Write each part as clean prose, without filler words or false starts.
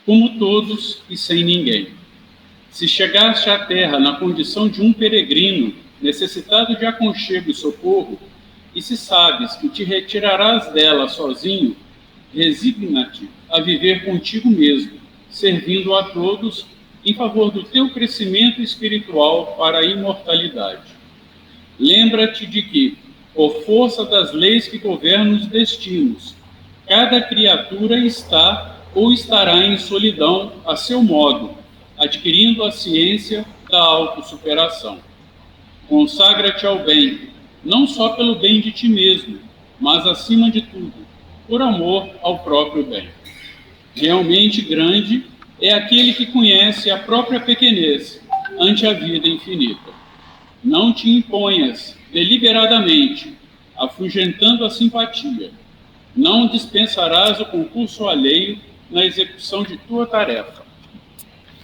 como todos e sem ninguém. Se chegaste à terra na condição de um peregrino, necessitado de aconchego e socorro, e se sabes que te retirarás dela sozinho, resigna-te a viver contigo mesmo, servindo a todos em favor do teu crescimento espiritual para a imortalidade. Lembra-te de que, por força das leis que governam os destinos, cada criatura está ou estará em solidão a seu modo, adquirindo a ciência da autossuperação. Consagra-te ao bem, não só pelo bem de ti mesmo, mas acima de tudo, por amor ao próprio bem. Realmente grande é aquele que conhece a própria pequenez ante a vida infinita. Não te imponhas deliberadamente, afugentando a simpatia. Não dispensarás o concurso alheio na execução de tua tarefa.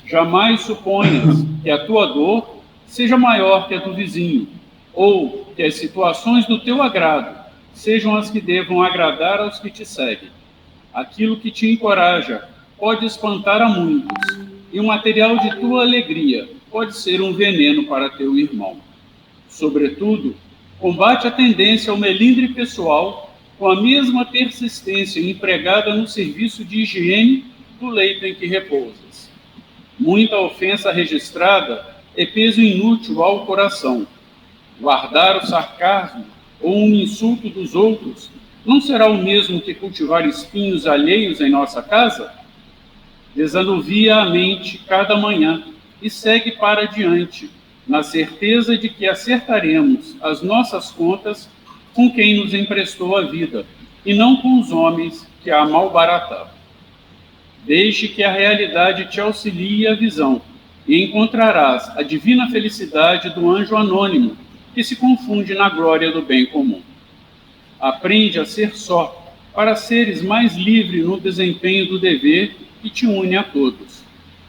Jamais suponhas que a tua dor seja maior que a do vizinho, ou que as situações do teu agrado sejam as que devam agradar aos que te seguem. Aquilo que te encoraja pode espantar a muitos, e o material de tua alegria pode ser um veneno para teu irmão. Sobretudo, combate a tendência ao melindre pessoal com a mesma persistência empregada no serviço de higiene do leito em que repousas. Muita ofensa registrada é peso inútil ao coração. Guardar o sarcasmo ou um insulto dos outros não será o mesmo que cultivar espinhos alheios em nossa casa? Desanuvia a mente cada manhã e segue para diante, na certeza de que acertaremos as nossas contas com quem nos emprestou a vida, e não com os homens que a malbarataram. Deixe que a realidade te auxilie a visão, e encontrarás a divina felicidade do anjo anônimo, que se confunde na glória do bem comum. Aprende a ser só, para seres mais livre no desempenho do dever que te une a todos,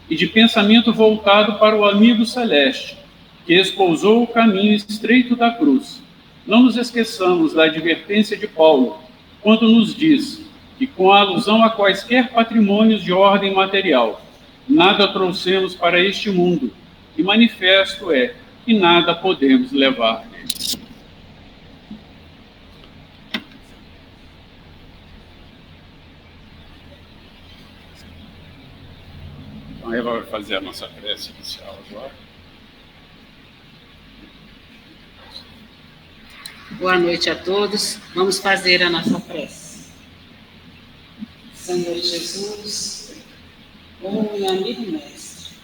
e de pensamento voltado para o amigo celeste, que espousou o caminho estreito da cruz. Não nos esqueçamos da advertência de Paulo, quando nos diz que, com a alusão a quaisquer patrimônios de ordem material, nada trouxemos para este mundo, e manifesto é que nada podemos levar nele. Então, a Eva vai fazer a nossa prece inicial agora. Boa noite a todos. Vamos fazer a nossa prece. Senhor Jesus, bom e amigo mestre,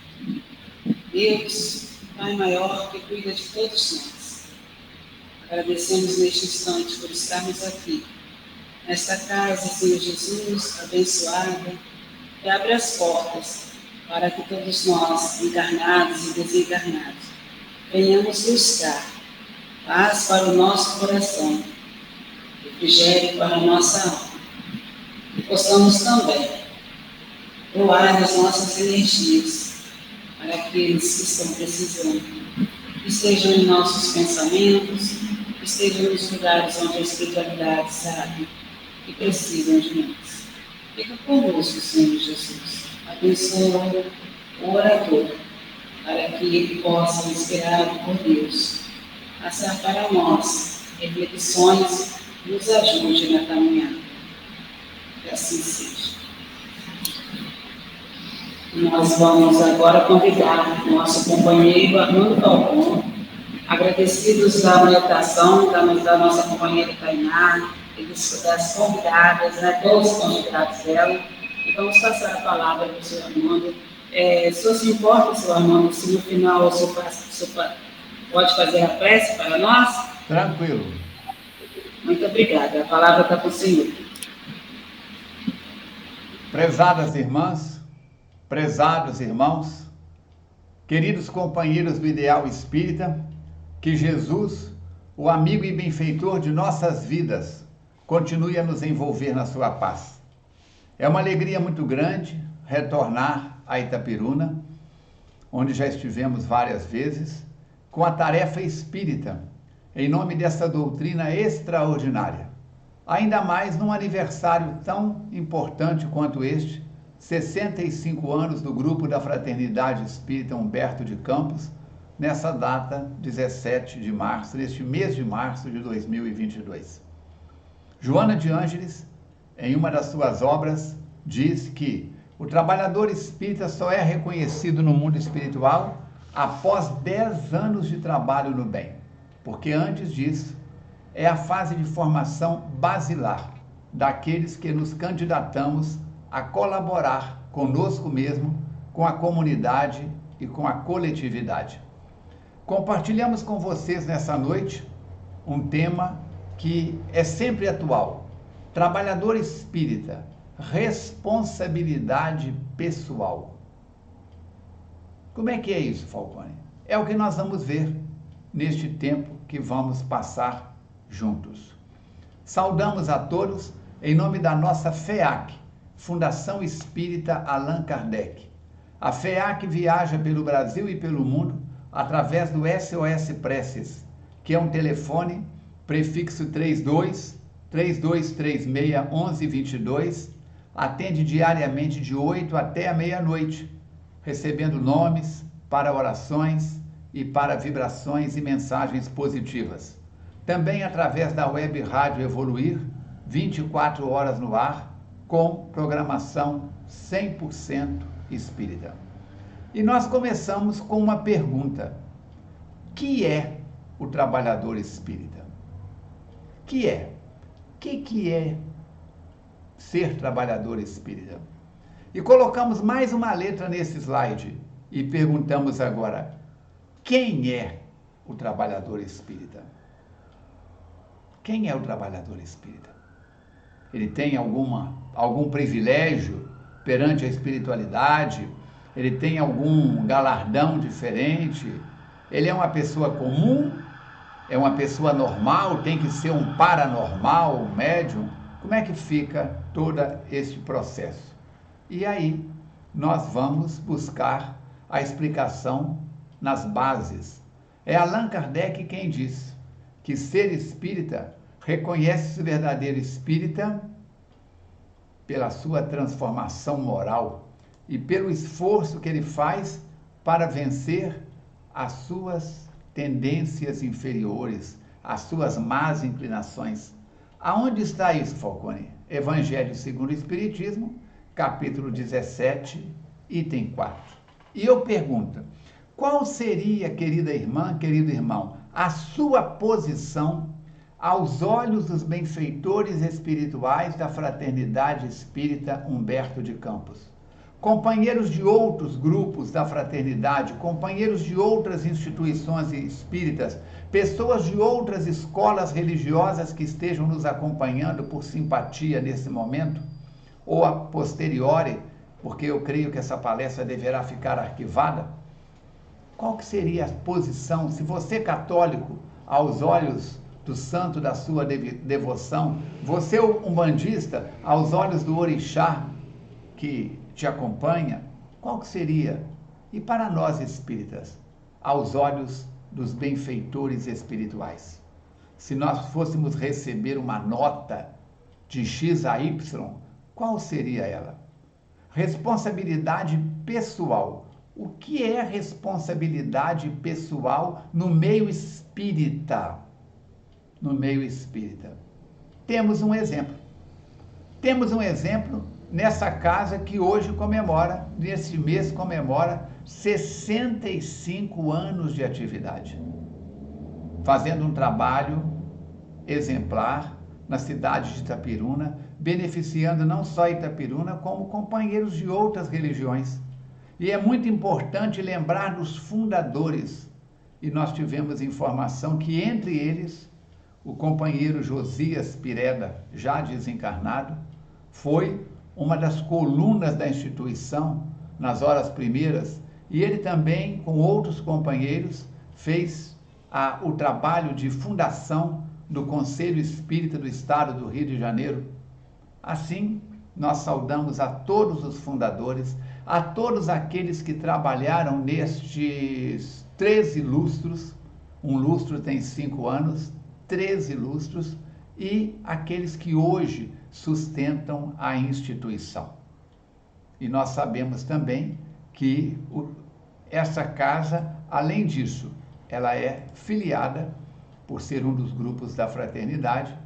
Deus, Pai maior que cuida de todos nós, agradecemos neste instante por estarmos aqui, nesta casa, Senhor Jesus, abençoada, que abre as portas para que todos nós, encarnados e desencarnados, venhamos buscar paz para o nosso coração, refrigério para a nossa alma, e possamos também doar as nossas energias para aqueles que estão precisando, que estejam em nossos pensamentos, que estejam nos lugares onde a espiritualidade sabe que precisam de nós. Fica conosco, Senhor Jesus. Abençoa o orador, para que ele possa, inspirado por Deus, passar para nós reflexões que nos ajude na caminhada. Que assim seja. Nós vamos agora convidar o nosso companheiro Armando Falcão, agradecidos da orientação da nossa companheira Tainá, das convidadas, né, todos os convidados dela, e vamos passar a palavra para o senhor Armando. O senhor se importa, senhor Armando, se no final o senhor pode fazer a prece para nós? Tranquilo. Muito obrigada. A palavra está com o senhor. Prezadas irmãs, prezados irmãos, queridos companheiros do ideal espírita, que Jesus, o amigo e benfeitor de nossas vidas, continue a nos envolver na sua paz. É uma alegria muito grande retornar a Itapiruna, onde já estivemos várias vezes, com a tarefa espírita, em nome dessa doutrina extraordinária. Ainda mais num aniversário tão importante quanto este, 65 anos do grupo da Fraternidade Espírita Humberto de Campos, nessa data, 17 de março, neste mês de março de 2022. Joana de Ângeles, em uma das suas obras, diz que o trabalhador espírita só é reconhecido no mundo espiritual após 10 anos de trabalho no bem, porque antes disso é a fase de formação basilar daqueles que nos candidatamos a colaborar conosco mesmo, com a comunidade e com a coletividade. Compartilhamos com vocês nessa noite um tema que é sempre atual: trabalhador espírita, responsabilidade pessoal. Como é que é isso, Falcone? É o que nós vamos ver neste tempo que vamos passar juntos. Saudamos a todos em nome da nossa FEAC, Fundação Espírita Allan Kardec. A FEAC viaja pelo Brasil e pelo mundo através do SOS Preces, que é um telefone prefixo 3236-1122, atende diariamente de 8 até a meia-noite, recebendo nomes para orações e para vibrações e mensagens positivas. Também através da web Rádio Evoluir, 24 horas no ar, com programação 100% espírita. E nós começamos com uma pergunta: que é o trabalhador espírita? Que é? O que é ser trabalhador espírita? E colocamos mais uma letra nesse slide e perguntamos agora: quem é o trabalhador espírita? Quem é o trabalhador espírita? Ele tem algum privilégio perante a espiritualidade? Ele tem algum galardão diferente? Ele é uma pessoa comum? É uma pessoa normal? Tem que ser um paranormal, um médium? Como é que fica todo este processo? E aí nós vamos buscar a explicação nas bases. É Allan Kardec quem diz que ser espírita reconhece-se verdadeiro espírita pela sua transformação moral e pelo esforço que ele faz para vencer as suas tendências inferiores, as suas más inclinações. Aonde está isso, Falcone? Evangelho segundo o Espiritismo, capítulo 17, item 4. E eu pergunto: qual seria, querida irmã, querido irmão, a sua posição aos olhos dos benfeitores espirituais da Fraternidade Espírita Humberto de Campos? Companheiros de outros grupos da fraternidade, companheiros de outras instituições espíritas, pessoas de outras escolas religiosas que estejam nos acompanhando por simpatia nesse momento, ou a posteriori, porque eu creio que essa palestra deverá ficar arquivada. Qual que seria a posição, se você católico, aos olhos do santo da sua devoção, você umbandista, aos olhos do orixá que te acompanha, qual que seria? E para nós espíritas, aos olhos dos benfeitores espirituais, se nós fôssemos receber uma nota de X a Y, qual seria ela? Responsabilidade pessoal. O que é responsabilidade pessoal no meio espírita? No meio espírita. Temos um exemplo. Temos um exemplo nessa casa que hoje comemora, nesse mês comemora 65 anos de atividade, fazendo um trabalho exemplar na cidade de Itapiruna, beneficiando não só Itapiruna, como companheiros de outras religiões. E é muito importante lembrar dos fundadores, e nós tivemos informação que entre eles, o companheiro Josias Pireda, já desencarnado, foi uma das colunas da instituição nas horas primeiras, e ele também, com outros companheiros, fez o trabalho de fundação do Conselho Espírita do Estado do Rio de Janeiro. Assim, nós saudamos a todos os fundadores, a todos aqueles que trabalharam nestes 13 lustros, um lustro tem 5 anos, 13 lustros, e aqueles que hoje sustentam a instituição. E nós sabemos também que essa casa, além disso, ela é filiada, por ser um dos grupos da fraternidade,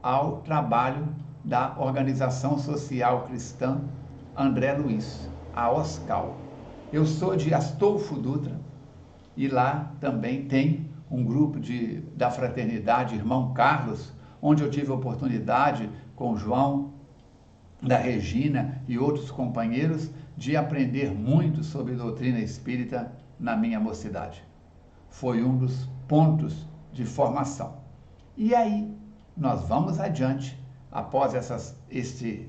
ao trabalho da Organização Social Cristã André Luiz, a OSCAL. Eu sou de Astolfo Dutra e lá também tem um grupo da fraternidade Irmão Carlos, onde eu tive a oportunidade com o João, da Regina e outros companheiros de aprender muito sobre doutrina espírita na minha mocidade. Foi um dos pontos de formação. E aí, nós vamos adiante, após este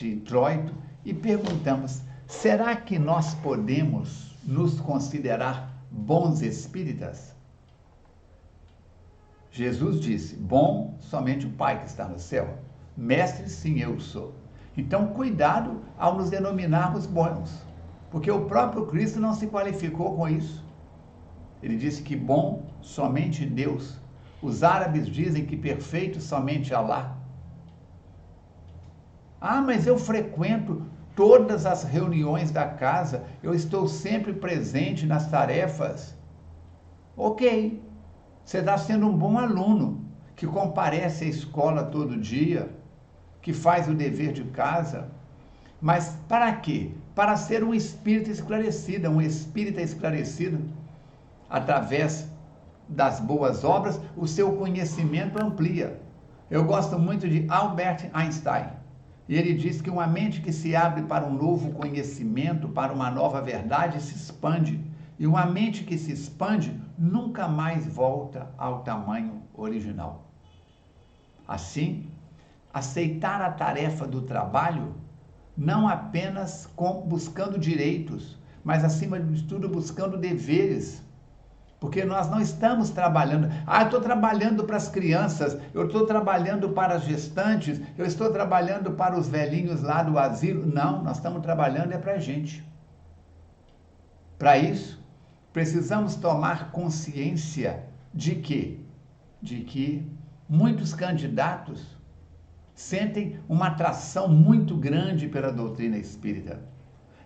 introito, e perguntamos, será que nós podemos nos considerar bons espíritas? Jesus disse, bom somente o Pai que está no céu. Mestre, sim, eu sou. Então, cuidado ao nos denominarmos bons, porque o próprio Cristo não se qualificou com isso. Ele disse que bom somente Deus. Os árabes dizem que perfeito somente Alá. Ah, mas eu frequento todas as reuniões da casa, eu estou sempre presente nas tarefas. Ok, você está sendo um bom aluno, que comparece à escola todo dia, que faz o dever de casa. Mas para quê? Para ser um espírito esclarecido, um espírita esclarecido. Através das boas obras, o seu conhecimento amplia. Eu gosto muito de Albert Einstein. E ele diz que uma mente que se abre para um novo conhecimento, para uma nova verdade, se expande. E uma mente que se expande nunca mais volta ao tamanho original. Assim, aceitar a tarefa do trabalho, não apenas buscando direitos, mas acima de tudo buscando deveres. Porque nós não estamos trabalhando, eu estou trabalhando para as crianças, eu estou trabalhando para as gestantes, eu estou trabalhando para os velhinhos lá do asilo. Não, nós estamos trabalhando para a gente. Para isso, precisamos tomar consciência de quê? De que muitos candidatos sentem uma atração muito grande pela doutrina espírita.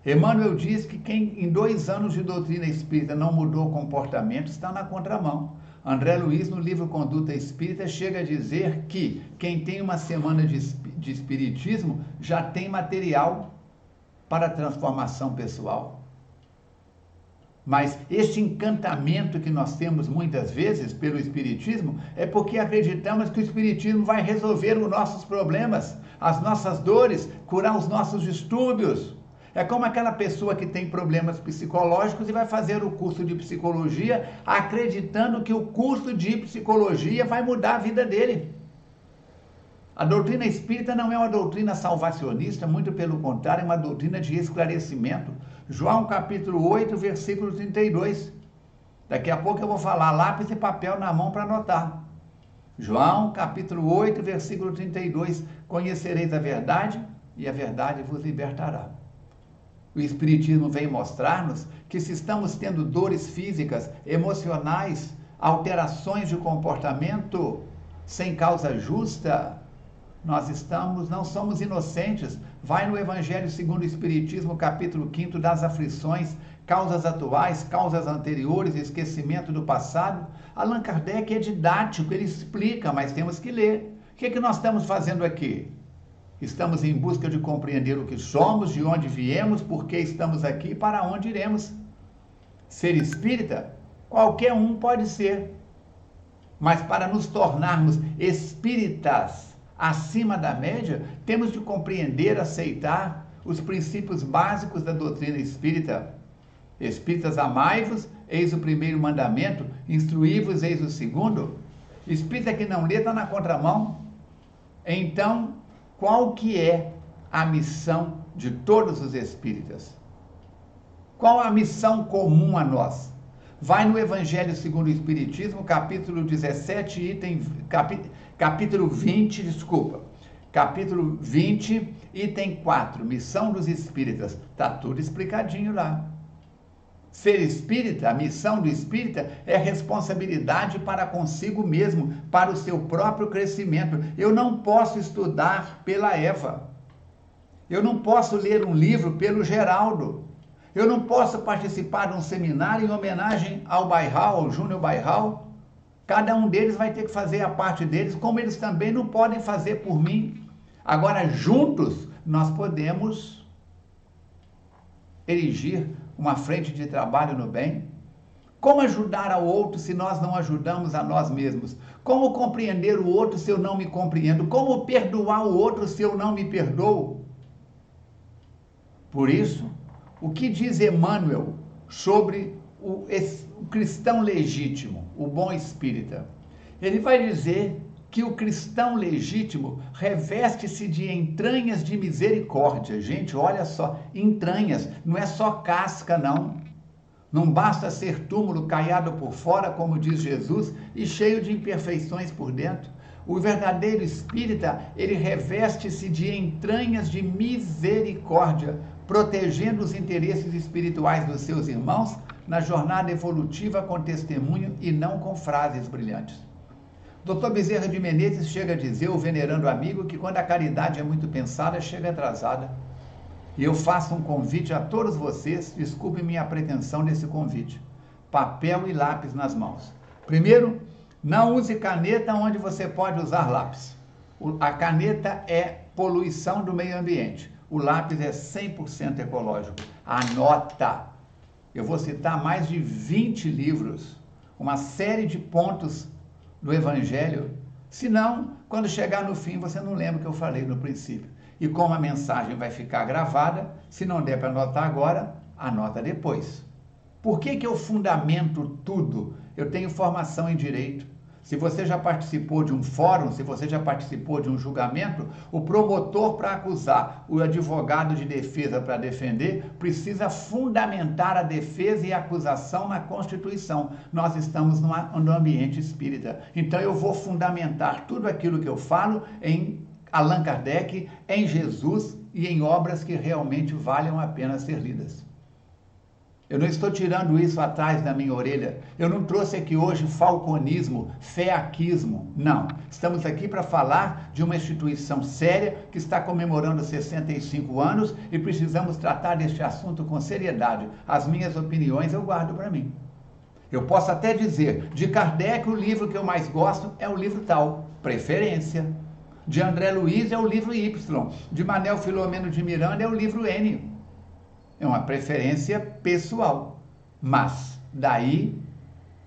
Emmanuel diz que quem em 2 anos de doutrina espírita não mudou o comportamento está na contramão. André Luiz, no livro Conduta Espírita, chega a dizer que quem tem uma semana de espiritismo já tem material para transformação pessoal. Mas este encantamento que nós temos muitas vezes pelo espiritismo é porque acreditamos que o espiritismo vai resolver os nossos problemas, as nossas dores, curar os nossos distúrbios. É como aquela pessoa que tem problemas psicológicos e vai fazer o curso de psicologia acreditando que o curso de psicologia vai mudar a vida dele. A doutrina espírita não é uma doutrina salvacionista, muito pelo contrário, é uma doutrina de esclarecimento. João capítulo 8, versículo 32. Daqui a pouco eu vou falar, lápis e papel na mão para anotar. João capítulo 8, versículo 32. Conhecereis a verdade e a verdade vos libertará. O Espiritismo vem mostrar-nos que se estamos tendo dores físicas, emocionais, alterações de comportamento sem causa justa, não somos inocentes. Vai no Evangelho segundo o Espiritismo, capítulo 5, das aflições, causas atuais, causas anteriores, esquecimento do passado. Allan Kardec é didático, ele explica, mas temos que ler. O que é que nós estamos fazendo aqui? Estamos em busca de compreender o que somos, de onde viemos, por que estamos aqui e para onde iremos. Ser espírita, qualquer um pode ser. Mas para nos tornarmos espíritas acima da média, temos de compreender, aceitar os princípios básicos da doutrina espírita. Espíritas, amai-vos, eis o primeiro mandamento, instruí-vos, eis o segundo. Espírita que não lê está na contramão. Então, qual que é a missão de todos os espíritas? Qual a missão comum a nós? Vai no Evangelho segundo o Espiritismo, capítulo 17, capítulo 20, item 4, missão dos espíritas. Está tudo explicadinho lá. Ser espírita, a missão do espírita é responsabilidade para consigo mesmo, para o seu próprio crescimento. Eu não posso estudar pela Eva. Eu não posso ler um livro pelo Geraldo. Eu não posso participar de um seminário em homenagem ao Bairral, ao Júnior Bairral. Cada um deles vai ter que fazer a parte deles, como eles também não podem fazer por mim. Agora, juntos, nós podemos erigir uma frente de trabalho no bem. Como ajudar ao outro se nós não ajudamos a nós mesmos? Como compreender o outro se eu não me compreendo? Como perdoar o outro se eu não me perdoo? Por isso, o que diz Emmanuel sobre o cristão legítimo, o bom espírita? Ele vai dizer que o cristão legítimo reveste-se de entranhas de misericórdia. Gente, olha só, entranhas, não é só casca, não. Não basta ser túmulo caiado por fora, como diz Jesus, e cheio de imperfeições por dentro. O verdadeiro espírita, ele reveste-se de entranhas de misericórdia, protegendo os interesses espirituais dos seus irmãos na jornada evolutiva com testemunho e não com frases brilhantes. Dr. Bezerra de Menezes chega a dizer, o venerando amigo, que quando a caridade é muito pensada, chega atrasada. E eu faço um convite a todos vocês, desculpe minha pretensão nesse convite. Papel e lápis nas mãos. Primeiro, não use caneta onde você pode usar lápis. A caneta é poluição do meio ambiente. O lápis é 100% ecológico. Anota! Eu vou citar mais de 20 livros, uma série de pontos do Evangelho. Senão, quando chegar no fim, você não lembra o que eu falei no princípio. E como a mensagem vai ficar gravada, se não der para anotar agora, anota depois. Por que eu fundamento tudo? Eu tenho formação em direito. Se você já participou de um fórum, se você já participou de um julgamento, o promotor para acusar, o advogado de defesa para defender, precisa fundamentar a defesa e a acusação na Constituição. Nós estamos no ambiente espírita. Então eu vou fundamentar tudo aquilo que eu falo em Allan Kardec, em Jesus e em obras que realmente valham a pena ser lidas. Eu não estou tirando isso atrás da minha orelha. Eu não trouxe aqui hoje falconismo, feaquismo. Não. Estamos aqui para falar de uma instituição séria que está comemorando 65 anos e precisamos tratar deste assunto com seriedade. As minhas opiniões eu guardo para mim. Eu posso até dizer, de Kardec o livro que eu mais gosto é o livro tal, Preferência. De André Luiz é o livro Y. De Manuel Filomeno de Miranda é o livro N. É uma preferência pessoal. Mas, daí,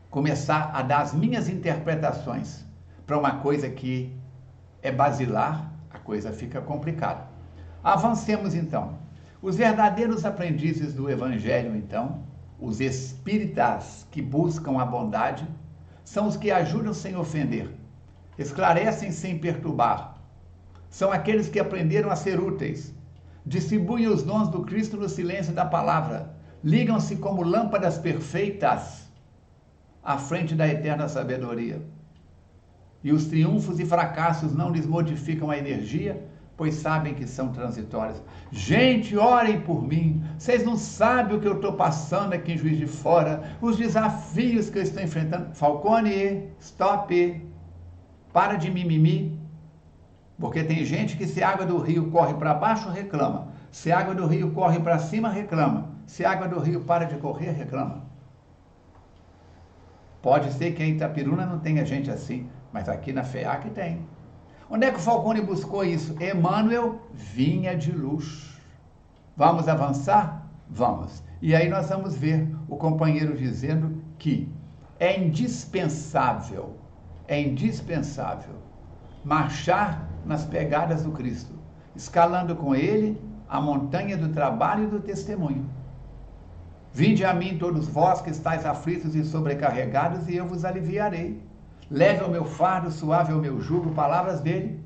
começar a dar as minhas interpretações para uma coisa que é basilar, a coisa fica complicada. Avancemos, então. Os verdadeiros aprendizes do Evangelho, então, os espíritas que buscam a bondade, são os que ajudam sem ofender, esclarecem sem perturbar. São aqueles que aprenderam a ser úteis, distribuem os dons do Cristo no silêncio da palavra, ligam-se como lâmpadas perfeitas à frente da eterna sabedoria. E os triunfos e fracassos não lhes modificam a energia, pois sabem que são transitórios. Gente, orem por mim. Vocês não sabem o que eu estou passando aqui em Juiz de Fora, os desafios que eu estou enfrentando. Falcone, stop. Para de mimimi. Porque tem gente que se a água do rio corre para baixo, reclama. Se a água do rio corre para cima, reclama. Se a água do rio para de correr, reclama. Pode ser que em Itapiruna não tenha gente assim, mas aqui na FEAC tem. Onde é que o Falcone buscou isso? Emmanuel vinha de luz. Vamos avançar? Vamos. E aí nós vamos ver o companheiro dizendo que é indispensável marchar nas pegadas do Cristo, escalando com ele a montanha do trabalho e do testemunho. Vinde a mim todos vós que estáis aflitos e sobrecarregados, e eu vos aliviarei. Leve o meu fardo, suave é o meu jugo, palavras dele.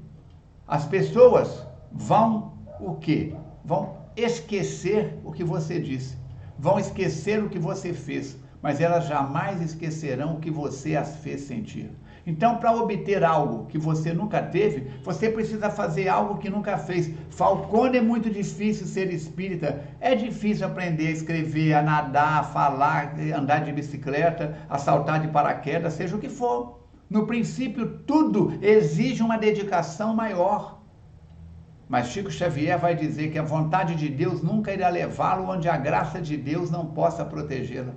As pessoas vão o quê? Vão esquecer o que você disse, vão esquecer o que você fez, mas elas jamais esquecerão o que você as fez sentir. Então, para obter algo que você nunca teve, você precisa fazer algo que nunca fez. Falcone, é muito difícil ser espírita. É difícil aprender a escrever, a nadar, a falar, a andar de bicicleta, a saltar de paraquedas, seja o que for. No princípio, tudo exige uma dedicação maior. Mas Chico Xavier vai dizer que a vontade de Deus nunca irá levá-lo onde a graça de Deus não possa protegê-lo.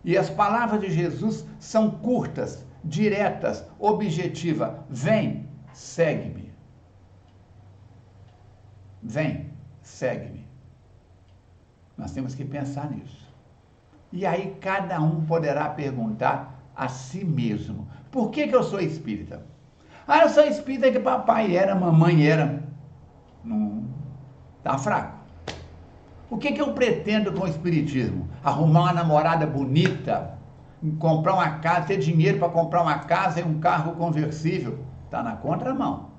E as palavras de Jesus são curtas, diretas, objetivas. Vem, segue-me. Vem, segue-me. Nós temos que pensar nisso. E aí cada um poderá perguntar a si mesmo: por que eu sou espírita? Eu sou espírita que papai era, mamãe era. Não, tá fraco. O que eu pretendo com o espiritismo? Arrumar uma namorada bonita, comprar uma casa, ter dinheiro para comprar uma casa e um carro conversível. Está na contramão.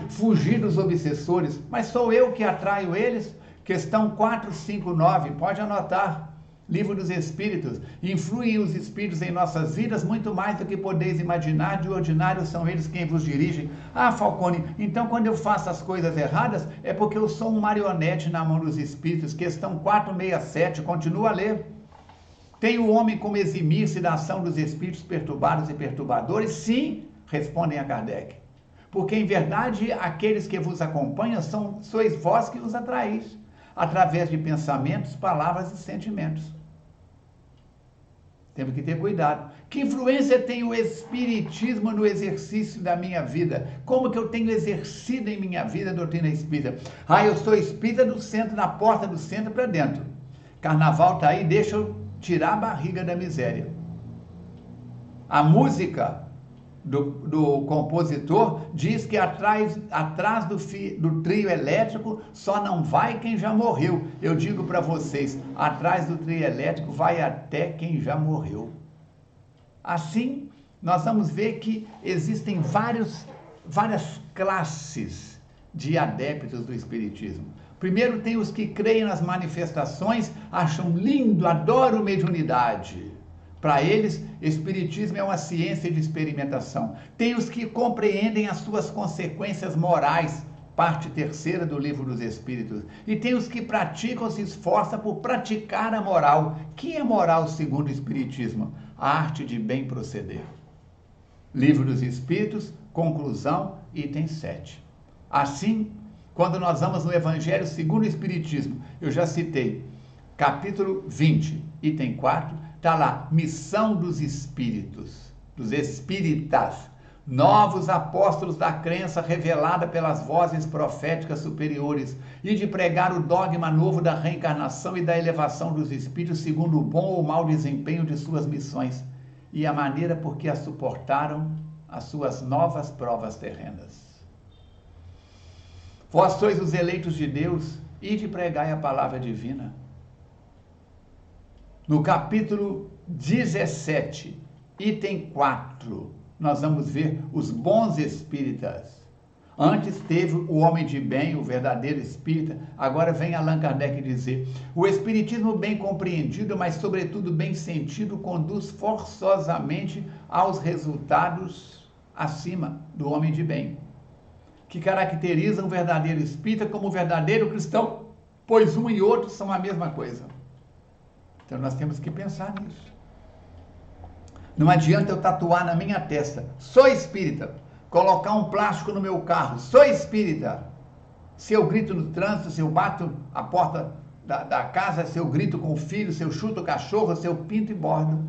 Fugir dos obsessores, mas sou eu que atraio eles? Questão 459, pode anotar. Livro dos Espíritos. Influem os Espíritos em nossas vidas muito mais do que podeis imaginar. De ordinário são eles quem vos dirigem. Falcone, então quando eu faço as coisas erradas é porque eu sou um marionete na mão dos Espíritos. Questão 467, continua a ler. Tem o homem como eximir-se da ação dos Espíritos perturbados e perturbadores? Sim, respondem a Kardec. Porque em verdade aqueles que vos acompanham sois vós que os atraís, através de pensamentos, palavras e sentimentos. Temos que ter cuidado. Que influência tem o Espiritismo no exercício da minha vida? Como que eu tenho exercido em minha vida a doutrina espírita? Eu sou espírita do centro, na porta do centro para dentro. Carnaval está aí, deixa eu tirar a barriga da miséria. A música do compositor diz que atrás do trio elétrico só não vai quem já morreu. Eu digo para vocês, atrás do trio elétrico vai até quem já morreu. Assim, nós vamos ver que existem várias classes de adeptos do espiritismo. Primeiro tem os que creem nas manifestações, acham lindo, adoram mediunidade. Para eles, espiritismo é uma ciência de experimentação. Tem os que compreendem as suas consequências morais, parte terceira do Livro dos Espíritos. E tem os que praticam, se esforçam por praticar a moral. Que é moral segundo o espiritismo? A arte de bem proceder. Livro dos Espíritos, conclusão, item 7. Assim, quando nós vamos no Evangelho segundo o Espiritismo, eu já citei, capítulo 20, item 4, está lá, missão dos espíritos, dos espíritas, novos apóstolos da crença revelada pelas vozes proféticas superiores, e de pregar o dogma novo da reencarnação e da elevação dos espíritos segundo o bom ou mau desempenho de suas missões, e a maneira por que as suportaram as suas novas provas terrenas. Vós sois os eleitos de Deus, e de pregai a palavra divina. No capítulo 17, item 4, nós vamos ver os bons espíritas. Antes teve o homem de bem, o verdadeiro espírita, agora vem Allan Kardec dizer: o espiritismo bem compreendido, mas sobretudo bem sentido, conduz forçosamente aos resultados acima do homem de bem, que caracterizam o verdadeiro espírita como o verdadeiro cristão, pois um e outro são a mesma coisa. Então nós temos que pensar nisso. Não adianta eu tatuar na minha testa, sou espírita, colocar um plástico no meu carro, sou espírita. Se eu grito no trânsito, se eu bato a porta da casa, se eu grito com o filho, se eu chuto o cachorro, se eu pinto e bordo.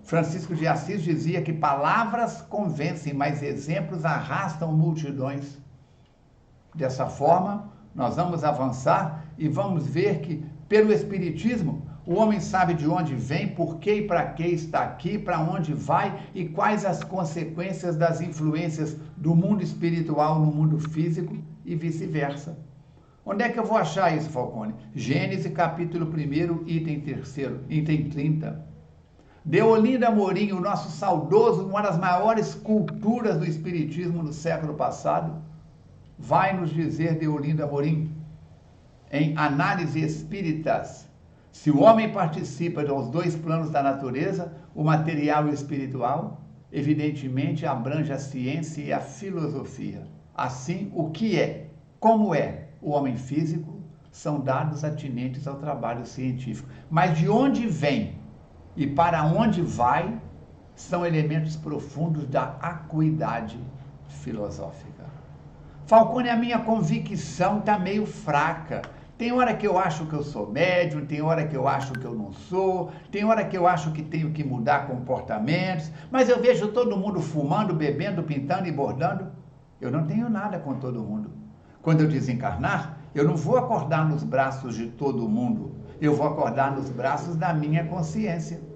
Francisco de Assis dizia que palavras convencem, mas exemplos arrastam multidões. Dessa forma, nós vamos avançar e vamos ver que, pelo Espiritismo, o homem sabe de onde vem, por que e para que está aqui, para onde vai e quais as consequências das influências do mundo espiritual no mundo físico e vice-versa. Onde é que eu vou achar isso, Falcone? Gênesis, capítulo 1, item 3, item 30. Deolinda Amorim, o nosso saudoso, uma das maiores culturas do Espiritismo no século passado, vai nos dizer, Deolinda Amorim, em Análise Espíritas, se o homem participa dos dois planos da natureza, o material e o espiritual, evidentemente abrange a ciência e a filosofia. Assim, o que é, como é o homem físico, são dados atinentes ao trabalho científico. Mas de onde vem e para onde vai, são elementos profundos da acuidade filosófica. Falcone, a minha convicção está meio fraca. Tem hora que eu acho que eu sou médium, tem hora que eu acho que eu não sou, tem hora que eu acho que tenho que mudar comportamentos, mas eu vejo todo mundo fumando, bebendo, pintando e bordando. Eu não tenho nada com todo mundo. Quando eu desencarnar, eu não vou acordar nos braços de todo mundo, eu vou acordar nos braços da minha consciência.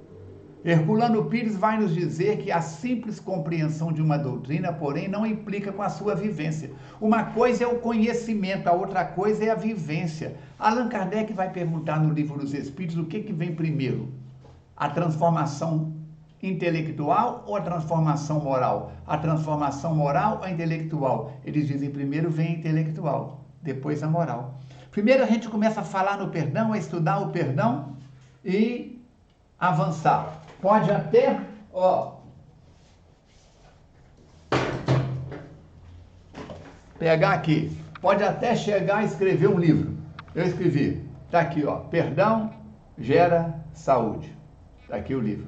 Herculano Pires vai nos dizer que a simples compreensão de uma doutrina, porém, não implica com a sua vivência. Uma coisa é o conhecimento, a outra coisa é a vivência. Allan Kardec vai perguntar no Livro dos Espíritos o que vem primeiro, a transformação intelectual ou a transformação moral? A transformação moral ou intelectual? Eles dizem primeiro vem a intelectual, depois a moral. Primeiro a gente começa a falar no perdão, a estudar o perdão e avançar. Pode até, pegar aqui, pode até chegar a escrever um livro. Eu escrevi, tá aqui, Perdão Gera Saúde. Tá aqui o livro.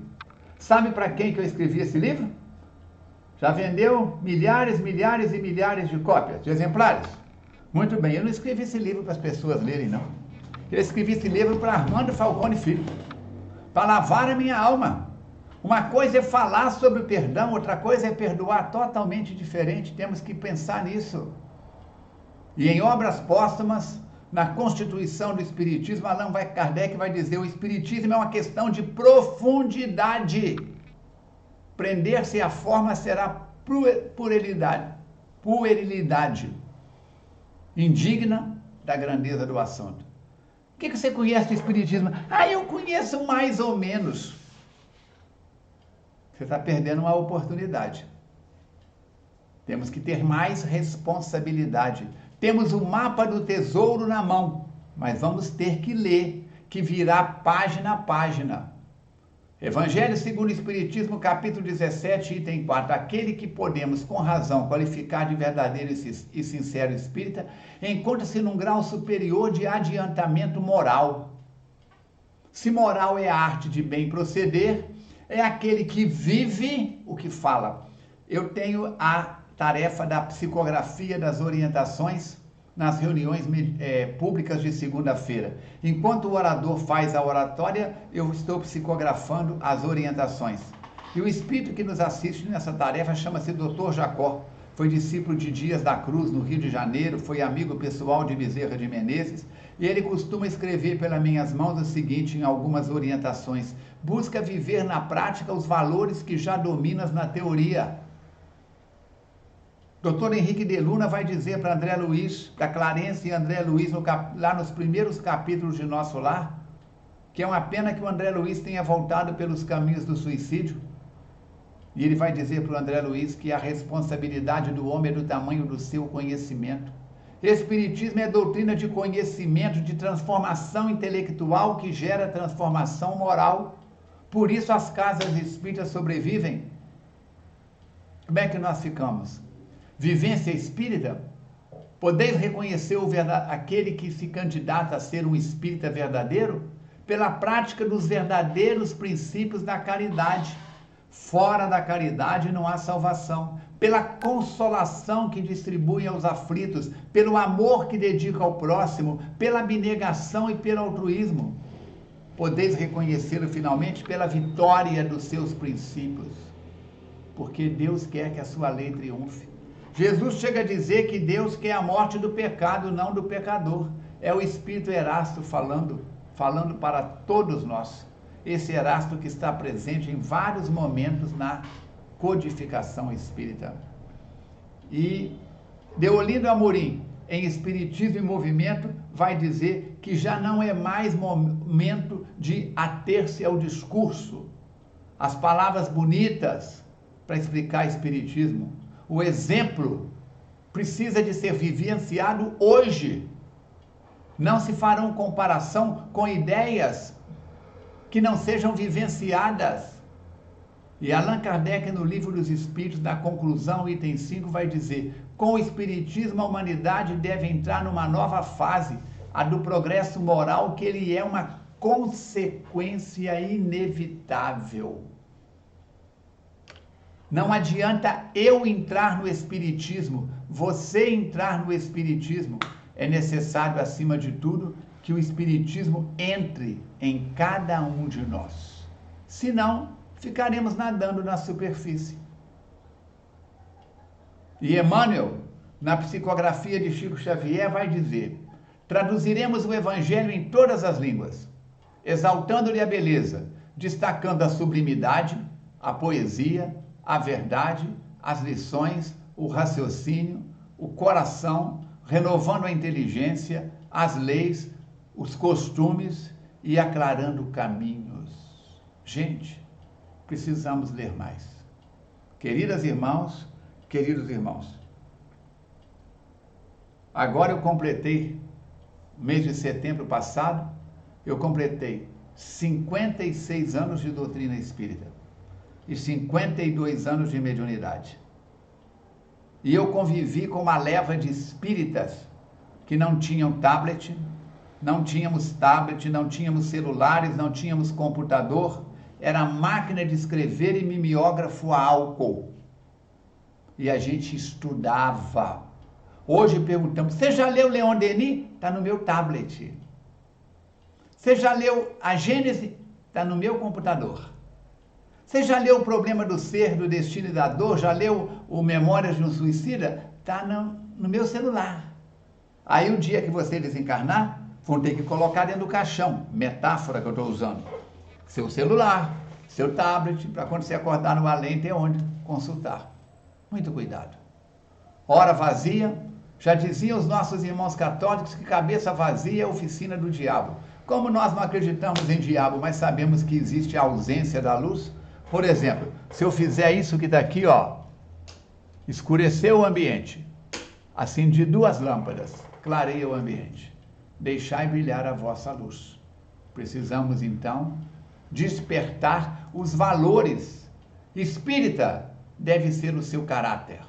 Sabe para quem que eu escrevi esse livro? Já vendeu milhares, milhares e milhares de cópias, de exemplares. Muito bem, eu não escrevi esse livro para as pessoas lerem, não. Eu escrevi esse livro para Armando Falcone Filho, para lavar a minha alma. Uma coisa é falar sobre o perdão, outra coisa é perdoar, totalmente diferente. Temos que pensar nisso. E em Obras Póstumas, na Constituição do Espiritismo, Allan Kardec vai dizer: o Espiritismo é uma questão de profundidade. Prender-se à forma será puerilidade, indigna da grandeza do assunto. O que você conhece do Espiritismo? Eu conheço mais ou menos. Você está perdendo uma oportunidade. Temos que ter mais responsabilidade. Temos o mapa do tesouro na mão, mas vamos ter que ler, que virar página a página. Evangelho segundo o Espiritismo, capítulo 17, item 4. Aquele que podemos, com razão, qualificar de verdadeiro e sincero espírita, encontra-se num grau superior de adiantamento moral. Se moral é a arte de bem proceder, é aquele que vive o que fala. Eu tenho a tarefa da psicografia das orientações nas reuniões públicas de segunda-feira. Enquanto o orador faz a oratória, eu estou psicografando as orientações. E o espírito que nos assiste nessa tarefa chama-se Dr. Jacó. Foi discípulo de Dias da Cruz, no Rio de Janeiro, foi amigo pessoal de Bezerra de Menezes, e ele costuma escrever pelas minhas mãos o seguinte em algumas orientações: busca viver na prática os valores que já dominas na teoria. Dr. Henrique de Luna vai dizer para André Luiz, para Clarence e André Luiz, lá nos primeiros capítulos de Nosso Lar, que é uma pena que o André Luiz tenha voltado pelos caminhos do suicídio. E ele vai dizer para o André Luiz que a responsabilidade do homem é do tamanho do seu conhecimento. Espiritismo é doutrina de conhecimento, de transformação intelectual que gera transformação moral. Por isso as casas espíritas sobrevivem. Como é que nós ficamos? Vivência espírita? Podeis reconhecer aquele que se candidata a ser um espírita verdadeiro? Pela prática dos verdadeiros princípios da caridade. Fora da caridade não há salvação. Pela consolação que distribui aos aflitos, pelo amor que dedica ao próximo, pela abnegação e pelo altruísmo. Podeis reconhecê-lo finalmente pela vitória dos seus princípios. Porque Deus quer que a sua lei triunfe. Jesus chega a dizer que Deus quer a morte do pecado, não do pecador. É o Espírito Erasto falando para todos nós. Esse Erasto que está presente em vários momentos na codificação espírita. E Deolindo Amorim, em Espiritismo e Movimento, vai dizer que já não é mais momento de ater-se ao discurso, as palavras bonitas para explicar Espiritismo. O exemplo precisa de ser vivenciado hoje. Não se farão comparação com ideias que não sejam vivenciadas. E Allan Kardec, no Livro dos Espíritos, na conclusão, item 5, vai dizer: com o Espiritismo, a humanidade deve entrar numa nova fase, a do progresso moral, que ele é uma consequência inevitável. Não adianta eu entrar no Espiritismo, você entrar no Espiritismo. É necessário, acima de tudo, que o Espiritismo entre em cada um de nós. Senão, ficaremos nadando na superfície. E Emmanuel, na psicografia de Chico Xavier, vai dizer: traduziremos o Evangelho em todas as línguas, exaltando-lhe a beleza, destacando a sublimidade, a poesia, a verdade, as lições, o raciocínio, o coração, renovando a inteligência, as leis, os costumes e aclarando caminhos. Gente, precisamos ler mais. Queridas irmãos, queridos irmãos, agora eu completei, mês de setembro passado, eu completei 56 anos de doutrina espírita e 52 anos de mediunidade. E eu convivi com uma leva de espíritas que não tinham tablet, não tínhamos celulares, não tínhamos computador, era máquina de escrever e mimeógrafo a álcool. E a gente estudava. Hoje perguntamos: você já leu Leon Denis? Está no meu tablet. Você já leu a Gênese? Está no meu computador. Você já leu O Problema do Ser, do Destino e da Dor? Já leu o Memórias de um Suicida? Está no meu celular. Aí o dia que você desencarnar, vão ter que colocar dentro do caixão, metáfora que eu estou usando, seu celular, seu tablet, para quando você acordar no além ter onde consultar. Muito cuidado. Hora vazia, já diziam os nossos irmãos católicos que cabeça vazia é oficina do diabo. Como nós não acreditamos em diabo, mas sabemos que existe a ausência da luz, por exemplo, se eu fizer isso que está aqui, ó, escureceu o ambiente, acendi 2 lâmpadas, clareia o ambiente, deixai brilhar a vossa luz. Precisamos, então, despertar os valores. Espírita deve ser o seu caráter.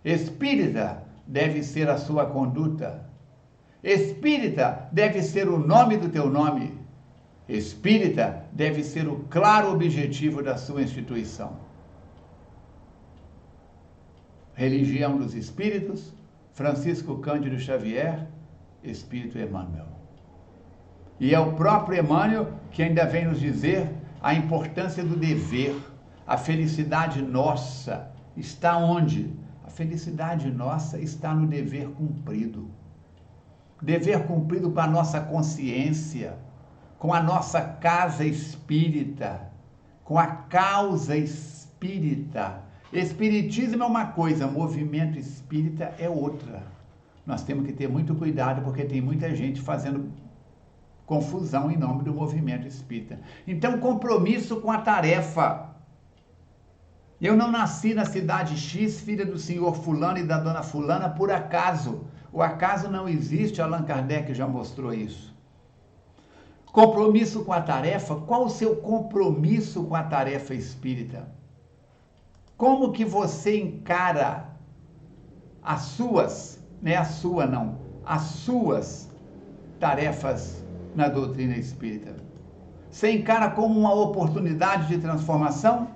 Espírita deve ser a sua conduta. Espírita deve ser o nome do teu nome. Espírita deve ser o claro objetivo da sua instituição. Religião dos Espíritos, Francisco Cândido Xavier, Espírito Emmanuel. E é o próprio Emmanuel que ainda vem nos dizer a importância do dever. A felicidade nossa está onde? A felicidade nossa está no dever cumprido. Dever cumprido para a nossa consciência, com a nossa casa espírita, com a causa espírita. Espiritismo é uma coisa, movimento espírita é outra. Nós temos que ter muito cuidado, porque tem muita gente fazendo confusão em nome do movimento espírita. Então, compromisso com a tarefa. Eu não nasci na cidade X, filha do senhor fulano e da dona fulana, por acaso. O acaso não existe, Allan Kardec já mostrou isso. Compromisso com a tarefa, qual o seu compromisso com a tarefa espírita? Como que você encara as suas, não é a sua não, as suas tarefas na doutrina espírita? Você encara como uma oportunidade de transformação?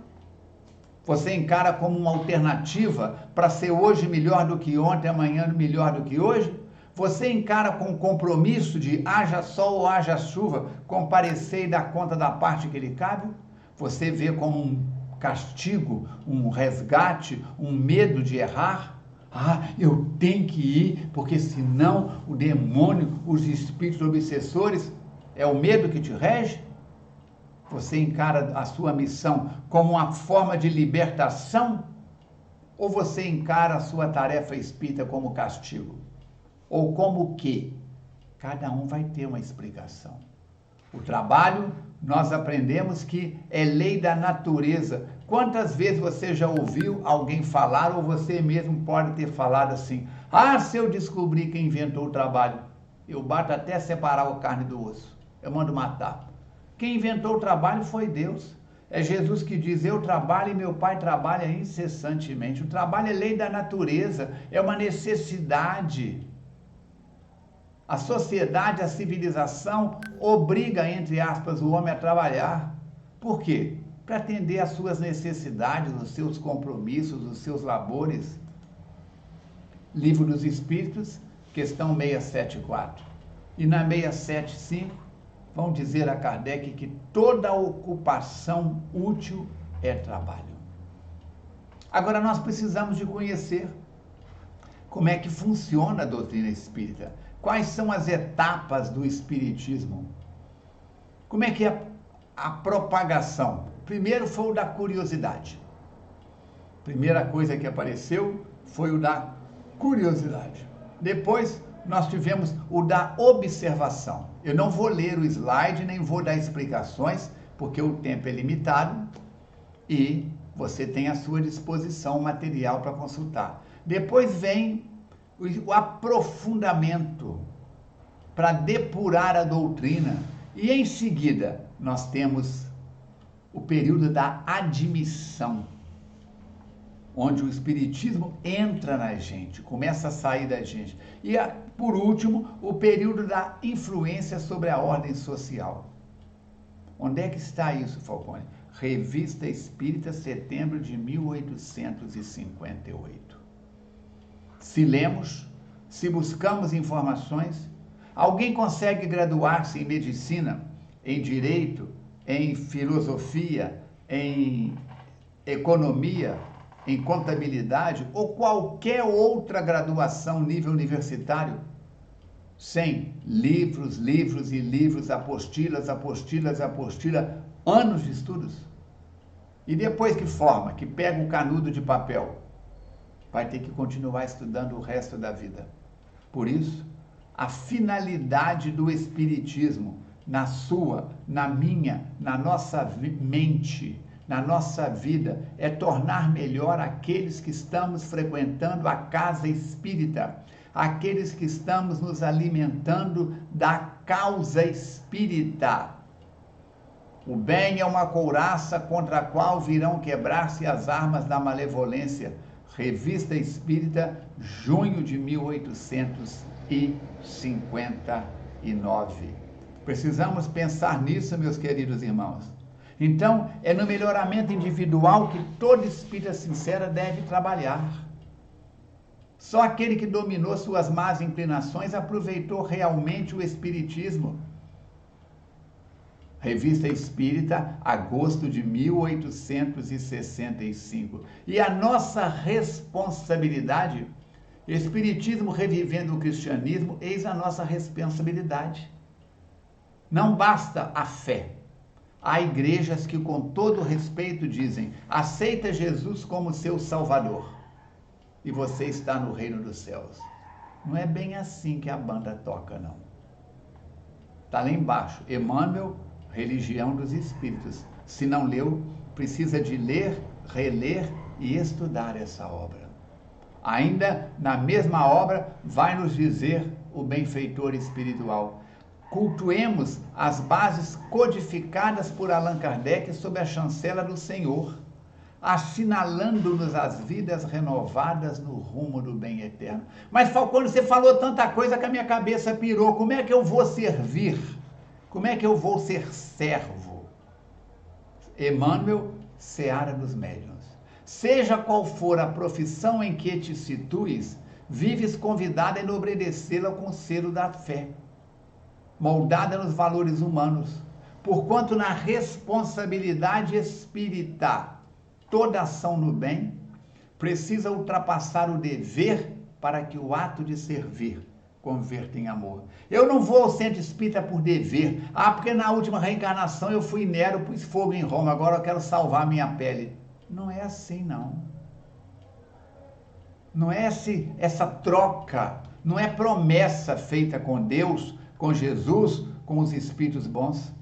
Você encara como uma alternativa para ser hoje melhor do que ontem, amanhã melhor do que hoje? Você encara com compromisso de haja sol ou haja chuva, comparecer e dar conta da parte que lhe cabe? Você vê como um castigo, um resgate, um medo de errar? Ah, eu tenho que ir, porque senão o demônio, os espíritos obsessores, é o medo que te rege? Você encara a sua missão como uma forma de libertação? Ou você encara a sua tarefa espírita como castigo? Ou como o quê? Cada um vai ter uma explicação. O trabalho, nós aprendemos que é lei da natureza. Quantas vezes você já ouviu alguém falar, ou você mesmo pode ter falado assim: ah, se eu descobrir quem inventou o trabalho, eu bato até separar a carne do osso, eu mando matar. Quem inventou o trabalho foi Deus. É Jesus que diz: eu trabalho e meu Pai trabalha incessantemente. O trabalho é lei da natureza, é uma necessidade. A sociedade, a civilização obriga, entre aspas, o homem a trabalhar. Por quê? para atender às suas necessidades, os seus compromissos, os seus labores. Livro dos Espíritos, questão 674. E na 675, vão dizer a Kardec que toda ocupação útil é trabalho. Agora, nós precisamos de conhecer como é que funciona a doutrina espírita. Quais são as etapas do espiritismo? Como é que é a propagação? Primeiro foi o da curiosidade. Primeira coisa que apareceu foi o da curiosidade. Depois, nós tivemos o da observação. Eu não vou ler o slide, nem vou dar explicações, porque o tempo é limitado e você tem à sua disposição o material para consultar. Depois vem o aprofundamento para depurar a doutrina. E em seguida, nós temos o período da admissão, onde o espiritismo entra na gente, começa a sair da gente. E, por último, o período da influência sobre a ordem social. Onde é que está isso, Falcone? Revista Espírita, setembro de 1858. Se lemos, se buscamos informações, alguém consegue graduar-se em medicina, em direito, em filosofia, em economia, em contabilidade ou qualquer outra graduação nível universitário, sem livros, livros e livros, apostilas, anos de estudos. E depois que forma, que pega um canudo de papel, vai ter que continuar estudando o resto da vida. Por isso, a finalidade do espiritismo, na sua, na minha, na nossa mente, na nossa vida, é tornar melhor aqueles que estamos frequentando a casa espírita, aqueles que estamos nos alimentando da causa espírita. O bem é uma couraça contra a qual virão quebrar-se as armas da malevolência. Revista Espírita, junho de 1859. Precisamos pensar nisso, meus queridos irmãos. Então, é no melhoramento individual que toda espírita sincera deve trabalhar. Só aquele que dominou suas más inclinações aproveitou realmente o espiritismo. Revista Espírita, agosto de 1865. E a nossa responsabilidade, espiritismo revivendo o cristianismo, eis a nossa responsabilidade. Não basta a fé. Há igrejas que, com todo respeito, dizem: aceita Jesus como seu Salvador e você está no reino dos céus. Não é bem assim que a banda toca, não. Está lá embaixo, Emmanuel, Religião dos Espíritos. Se não leu, precisa de ler, reler e estudar essa obra. Ainda na mesma obra, vai nos dizer o benfeitor espiritual: cultuemos as bases codificadas por Allan Kardec sob a chancela do Senhor, assinalando-nos as vidas renovadas no rumo do bem eterno. Mas, Falcone, você falou tanta coisa que a minha cabeça pirou. Como é que eu vou servir? Como é que eu vou ser servo? Emmanuel, Seara dos Médiuns. Seja qual for a profissão em que te situes, vives convidado a enobrecê-la com o selo da fé, moldada nos valores humanos, porquanto na responsabilidade espírita, toda ação no bem precisa ultrapassar o dever para que o ato de servir converta em amor. Eu não vou ao centro espírita por dever. Porque na última reencarnação eu fui Nero, pus fogo em Roma, agora eu quero salvar minha pele. Não é assim, não. Não é essa troca, não é promessa feita com Deus, com Jesus, com os espíritos bons.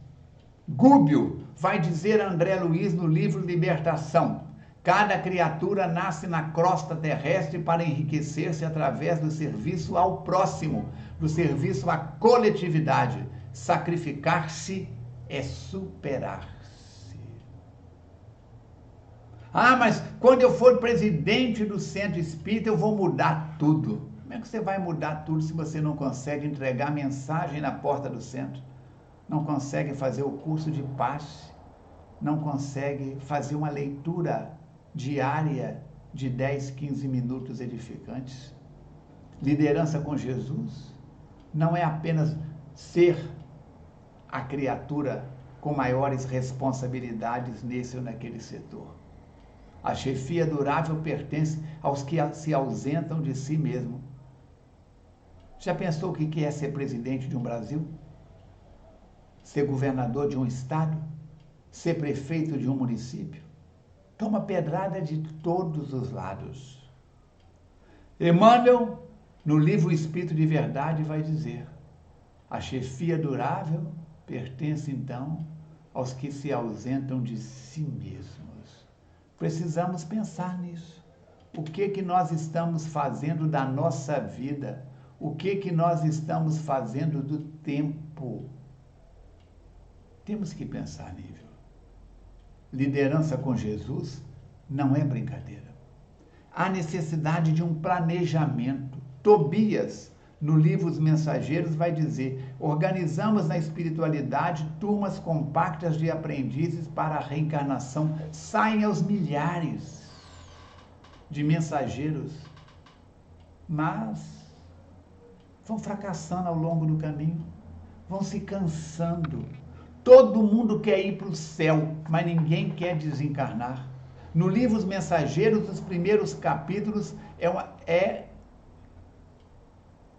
Gúbio vai dizer a André Luiz no livro Libertação: cada criatura nasce na crosta terrestre para enriquecer-se através do serviço ao próximo, do serviço à coletividade. Sacrificar-se é superar-se. Mas quando eu for presidente do centro espírita, eu vou mudar tudo. Como é que você vai mudar tudo se você não consegue entregar mensagem na porta do centro? Não consegue fazer o curso de passe? não consegue fazer uma leitura diária de 10, 15 minutos edificantes? Liderança com Jesus não é apenas ser a criatura com maiores responsabilidades nesse ou naquele setor. A chefia durável pertence aos que se ausentam de si mesmo. Já pensou o que é ser presidente de um Brasil? Ser governador de um estado? Ser prefeito de um município? Toma pedrada de todos os lados. Emmanuel, no livro Espírito de Verdade, vai dizer: a chefia durável pertence, então, aos que se ausentam de si mesmos. Precisamos pensar nisso. O que nós estamos fazendo da nossa vida? O que nós estamos fazendo do tempo? Temos que pensar nisso. Liderança com Jesus não é brincadeira. Há necessidade de um planejamento. Tobias, no livro Os Mensageiros, vai dizer: organizamos na espiritualidade turmas compactas de aprendizes para a reencarnação. Saem aos milhares de mensageiros, mas vão fracassando ao longo do caminho, vão se cansando. Todo mundo quer ir para o céu, mas ninguém quer desencarnar. No livro Os Mensageiros, os primeiros capítulos é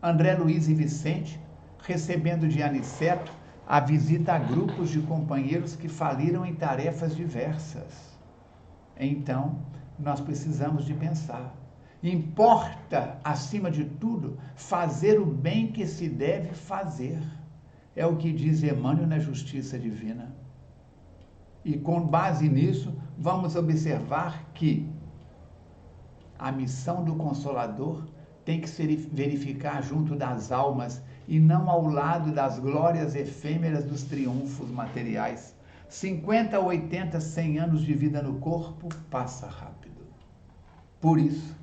André Luiz e Vicente recebendo de Aniceto a visita a grupos de companheiros que faliram em tarefas diversas. Então, nós precisamos de pensar. Importa, acima de tudo, fazer o bem que se deve fazer. É o que diz Emmanuel na Justiça Divina. E com base nisso, vamos observar que a missão do Consolador tem que se verificar junto das almas e não ao lado das glórias efêmeras dos triunfos materiais. 50, 80, 100 anos de vida no corpo passa rápido. Por isso,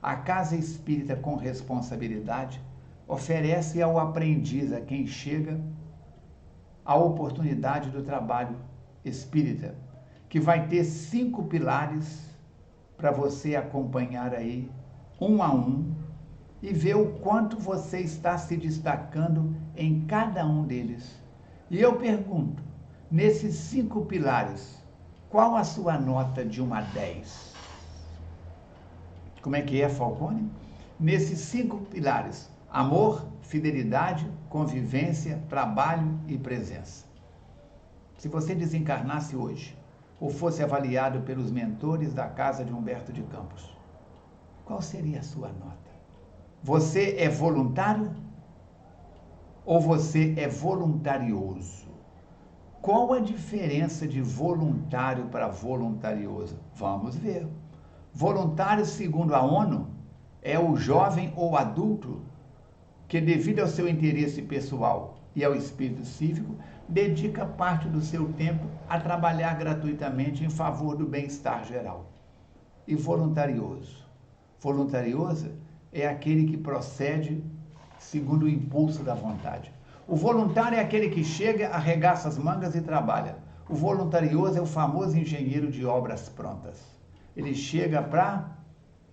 a Casa Espírita com responsabilidade oferece ao aprendiz, a quem chega, a oportunidade do trabalho espírita, que vai ter 5 pilares para você acompanhar aí, um a um, e ver o quanto você está se destacando em cada um deles. E eu pergunto, nesses 5 pilares, qual a sua nota de 1 a 10? Como é que é, Falcone? Nesses 5 pilares: amor, fidelidade, convivência, trabalho e presença. Se você desencarnasse hoje, ou fosse avaliado pelos mentores da casa de Humberto de Campos, qual seria a sua nota? Você é voluntário ou você é voluntarioso? Qual a diferença de voluntário para voluntarioso? Vamos ver. Voluntário, segundo a ONU, é o jovem ou adulto que, devido ao seu interesse pessoal e ao espírito cívico, dedica parte do seu tempo a trabalhar gratuitamente em favor do bem-estar geral. E voluntarioso? Voluntarioso é aquele que procede segundo o impulso da vontade. O voluntário é aquele que chega, arregaça as mangas e trabalha. O voluntarioso é o famoso engenheiro de obras prontas. Ele chega para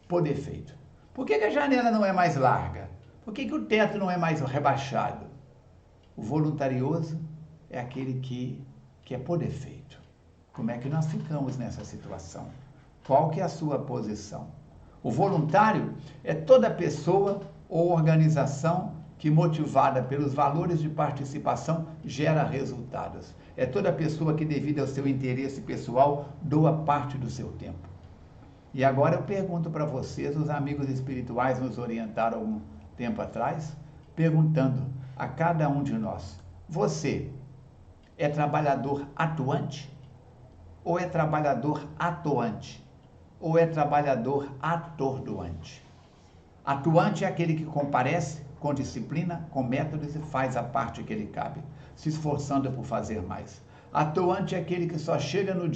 pôr defeito. Por que a janela não é mais larga? Por que o teto não é mais rebaixado? O voluntarioso é aquele que quer pôr defeito. Como é que nós ficamos nessa situação? Qual que é a sua posição? O voluntário é toda pessoa ou organização que, motivada pelos valores de participação, gera resultados. É toda pessoa que, devido ao seu interesse pessoal, doa parte do seu tempo. E agora eu pergunto para vocês, os amigos espirituais nos orientaram algum tempo atrás, perguntando a cada um de nós: você é trabalhador atuante? Ou é trabalhador atuante? Ou é trabalhador atordoante? Atuante é aquele que comparece com disciplina, com métodos e faz a parte que lhe cabe, se esforçando por fazer mais. Atuante é aquele que só chega nos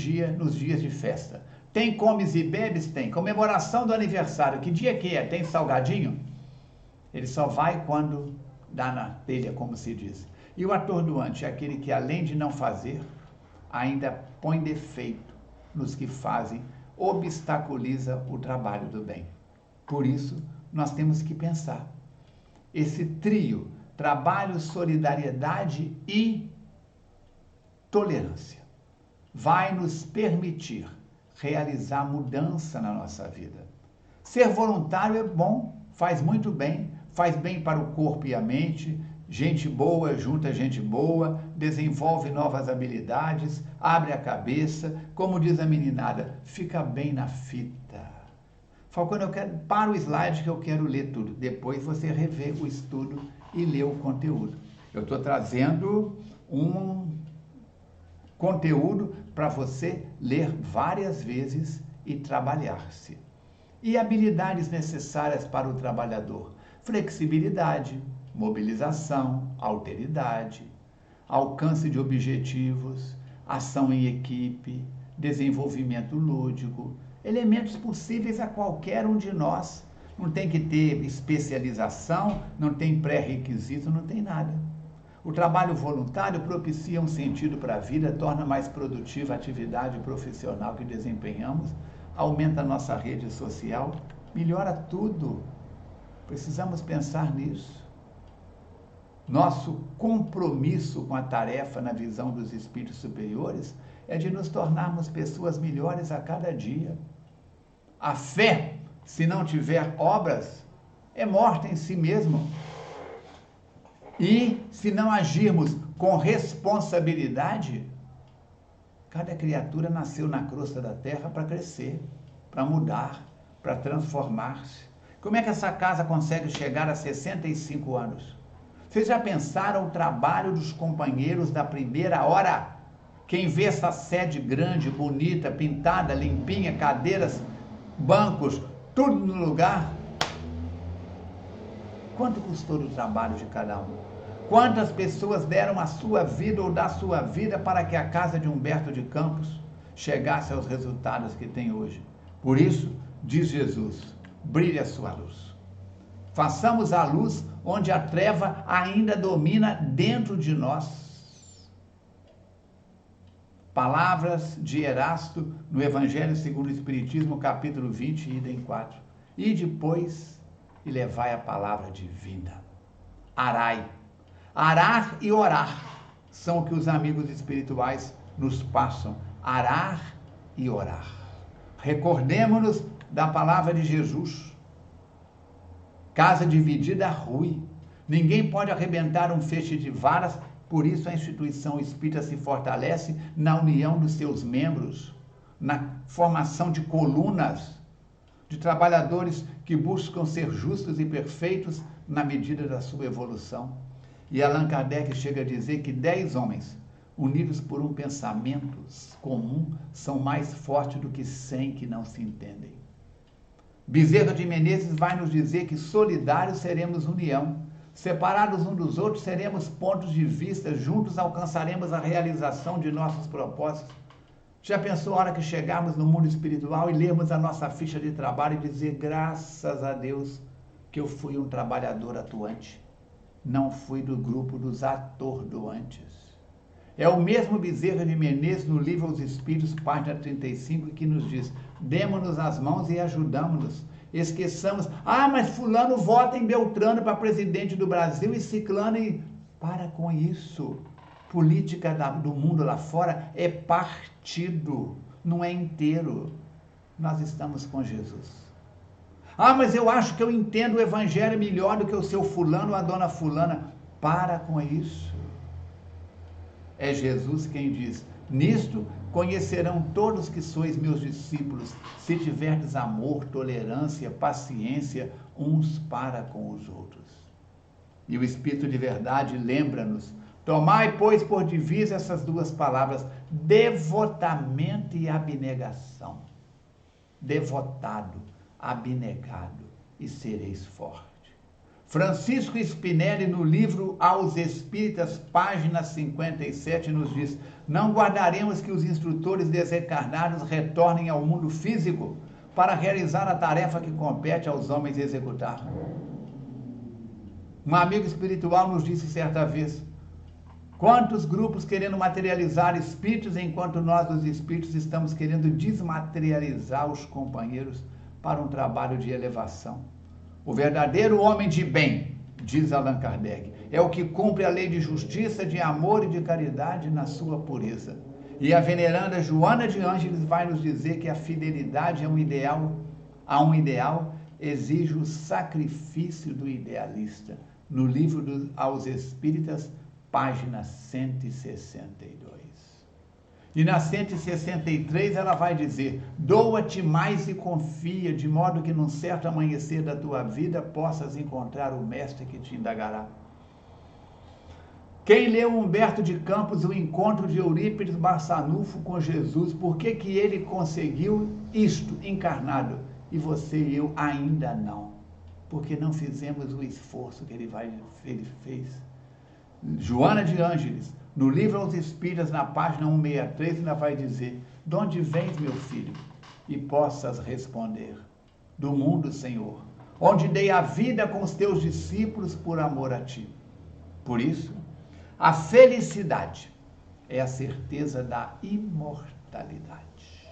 dias de festa. Tem comes e bebes? Tem. Comemoração do aniversário, que dia que é? Tem salgadinho? Ele só vai quando dá na telha, como se diz. E o atordoante é aquele que, além de não fazer, ainda põe defeito nos que fazem, obstaculiza o trabalho do bem. Por isso, nós temos que pensar. Esse trio, trabalho, solidariedade e tolerância, vai nos permitir realizar mudança na nossa vida. Ser voluntário é bom, faz muito bem, faz bem para o corpo e a mente. Gente boa junta gente boa, desenvolve novas habilidades, abre a cabeça, como diz a meninada, fica bem na fita. Falcone, para o slide que eu quero ler tudo. Depois você revê o estudo e lê o conteúdo. Eu estou trazendo um conteúdo para você ler várias vezes e trabalhar-se. E habilidades necessárias para o trabalhador: flexibilidade, mobilização, alteridade, alcance de objetivos, ação em equipe, desenvolvimento lúdico, elementos possíveis a qualquer um de nós. Não tem que ter especialização, não tem pré-requisito, não tem nada. O trabalho voluntário propicia um sentido para a vida, torna mais produtiva a atividade profissional que desempenhamos, aumenta a nossa rede social, melhora tudo. Precisamos pensar nisso. Nosso compromisso com a tarefa na visão dos espíritos superiores é de nos tornarmos pessoas melhores a cada dia. A fé, se não tiver obras, é morta em si mesma. E se não agirmos com responsabilidade, cada criatura nasceu na crosta da terra para crescer, para mudar, para transformar-se. Como é que essa casa consegue chegar a 65 anos? Vocês já pensaram o trabalho dos companheiros da primeira hora? Quem vê essa sede grande, bonita, pintada, limpinha, cadeiras, bancos, tudo no lugar. Quanto custou o trabalho de cada um? Quantas pessoas deram a sua vida ou da sua vida para que a casa de Humberto de Campos chegasse aos resultados que tem hoje? Por isso, diz Jesus, brilhe a sua luz. Façamos a luz onde a treva ainda domina dentro de nós. Palavras de Erasto no Evangelho segundo o Espiritismo, capítulo 20, item 4. E depois, e levai a palavra de vida. Arai. Arar e orar são o que os amigos espirituais nos passam. Arar e orar. Recordemo-nos da palavra de Jesus. Casa dividida rui. Ninguém pode arrebentar um feixe de varas, por isso a instituição espírita se fortalece na união dos seus membros, na formação de colunas, de trabalhadores que buscam ser justos e perfeitos na medida da sua evolução. E Allan Kardec chega a dizer que 10 homens, unidos por um pensamento comum, são mais fortes do que 100 que não se entendem. Bezerra de Menezes vai nos dizer que solidários seremos união, separados uns dos outros seremos pontos de vista, juntos alcançaremos a realização de nossos propósitos. Já pensou a hora que chegarmos no mundo espiritual e lermos a nossa ficha de trabalho e dizer, graças a Deus que eu fui um trabalhador atuante, não fui do grupo dos atordoantes. É o mesmo Bezerra de Menezes no livro Os Espíritos, página 35, que nos diz, demos-nos as mãos e ajudamos-nos. Esqueçamos, mas fulano vota em Beltrano para presidente do Brasil e ciclano e... Para com isso. Política do mundo lá fora é partido, não é inteiro. Nós estamos com Jesus. Mas eu acho que eu entendo o evangelho melhor do que o seu fulano ou a dona fulana. Para com isso. É Jesus quem diz, nisto conhecerão todos que sois meus discípulos, se tiverdes amor, tolerância, paciência, uns para com os outros. E o Espírito de verdade lembra-nos, tomai, pois, por divisa essas duas palavras, devotamento e abnegação. Devotado, abnegado, e sereis fortes. Francisco Spinelli, no livro Aos Espíritas, página 57, nos diz, não guardaremos que os instrutores desencarnados retornem ao mundo físico para realizar a tarefa que compete aos homens executar. Um amigo espiritual nos disse certa vez, Quantos grupos querendo materializar espíritos, enquanto nós, os espíritos, estamos querendo desmaterializar os companheiros para um trabalho de elevação. O verdadeiro homem de bem, diz Allan Kardec, é o que cumpre a lei de justiça, de amor e de caridade na sua pureza. E a veneranda Joana de Ângeles vai nos dizer que a fidelidade a um ideal exige o sacrifício do idealista. No livro aos Espíritas, página 162. E na 163 ela vai dizer: doa-te mais e confia, de modo que num certo amanhecer da tua vida possas encontrar o mestre que te indagará. Quem leu Humberto de Campos, o encontro de Eurípides Barçanufo com Jesus, por que que ele conseguiu isto encarnado e você e eu ainda não? Porque não fizemos o esforço que ele fez. Joana de Ângeles, no livro aos Espíritas, na página 163, ainda vai dizer: de onde vens, meu filho? E possas responder: do mundo, Senhor, onde dei a vida com os teus discípulos por amor a ti. Por isso, a felicidade é a certeza da imortalidade.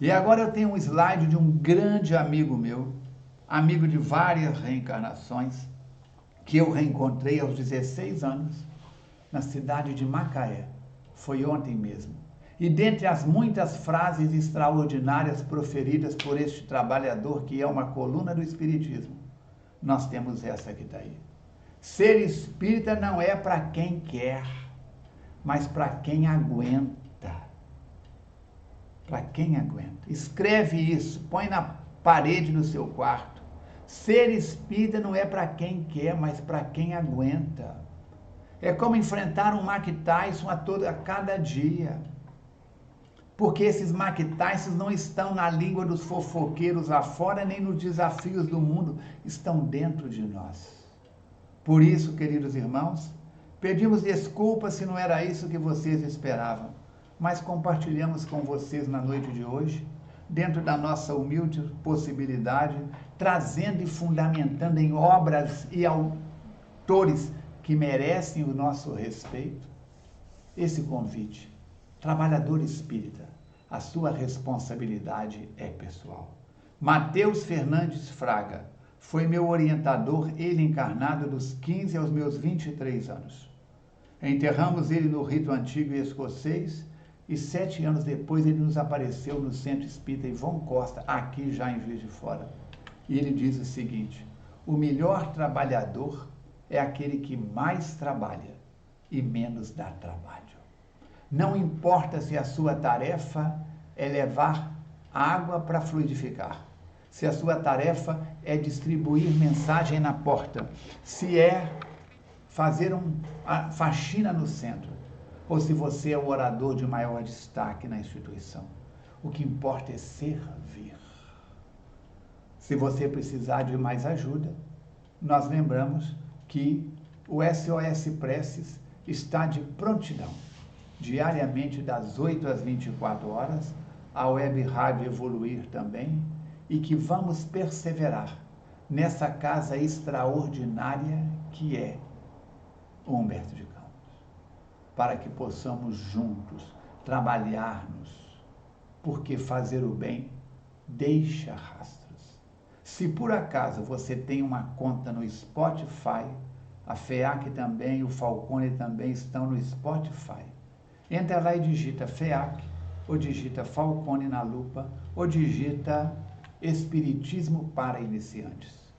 E agora eu tenho um slide de um grande amigo meu, amigo de várias reencarnações, que eu reencontrei aos 16 anos, na cidade de Macaé. Foi ontem mesmo. E dentre as muitas frases extraordinárias proferidas por este trabalhador, que é uma coluna do Espiritismo, nós temos essa que está aí. Ser espírita não é para quem quer, mas para quem aguenta. Para quem aguenta. Escreve isso, põe na parede do seu quarto. Ser espírita não é para quem quer, mas para quem aguenta. É como enfrentar um Mike Tyson a cada dia. Porque esses Mike Tysons não estão na língua dos fofoqueiros lá fora, nem nos desafios do mundo, estão dentro de nós. Por isso, queridos irmãos, pedimos desculpas se não era isso que vocês esperavam, mas compartilhamos com vocês na noite de hoje, dentro da nossa humilde possibilidade, trazendo e fundamentando em obras e autores que merecem o nosso respeito, esse convite. Trabalhador espírita, a sua responsabilidade é pessoal. Mateus Fernandes Fraga foi meu orientador, ele encarnado dos 15 aos meus 23 anos. Enterramos ele no rito antigo e escocês, e 7 anos depois ele nos apareceu no Centro Espírita Ivon Costa, aqui já em Juiz de Fora. E ele diz o seguinte: o melhor trabalhador é aquele que mais trabalha e menos dá trabalho. Não importa se a sua tarefa é levar água para fluidificar, se a sua tarefa é distribuir mensagem na porta, se é fazer uma faxina no centro, ou se você é o orador de maior destaque na instituição. O que importa é servir. Se você precisar de mais ajuda, nós lembramos que o SOS Preces está de prontidão, diariamente das 8 às 24 horas, a Web Rádio Evoluir também, e que vamos perseverar nessa casa extraordinária que é o Humberto de Campos, para que possamos juntos trabalhar-nos, porque fazer o bem deixa rastros. Se por acaso você tem uma conta no Spotify, a FEAC também, o Falcone também estão no Spotify. Entra lá e digita FEAC, ou digita Falcone na lupa, ou digita Espiritismo para Iniciantes.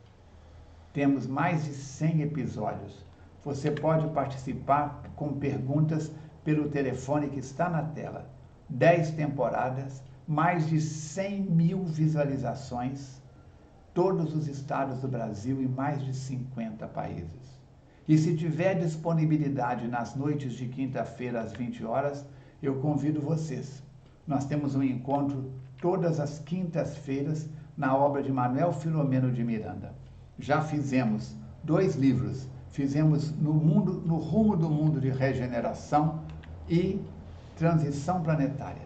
Temos mais de 100 episódios. Você pode participar com perguntas pelo telefone que está na tela. 10 temporadas, mais de 100 mil visualizações, todos os estados do Brasil e mais de 50 países. E se tiver disponibilidade nas noites de quinta-feira às 20 horas, eu convido vocês. Nós temos um encontro todas as quintas-feiras na obra de Manuel Filomeno de Miranda. Já fizemos 2 livros. Fizemos no rumo do mundo de regeneração e transição planetária.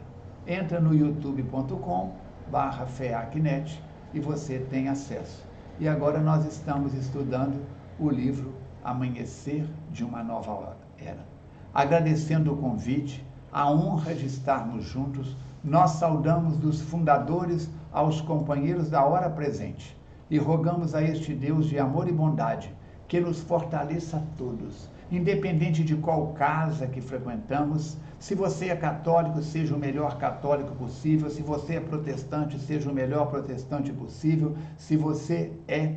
Entra no youtube.com/feacnet e você tem acesso. E agora nós estamos estudando o livro Amanhecer de uma Nova Era. agradecendo o convite, a honra de estarmos juntos, nós saudamos dos fundadores aos companheiros da hora presente e rogamos a este Deus de amor e bondade que nos fortaleça a todos, independente de qual casa que frequentamos. Se você é católico, seja o melhor católico possível. Se você é protestante, seja o melhor protestante possível. Se você é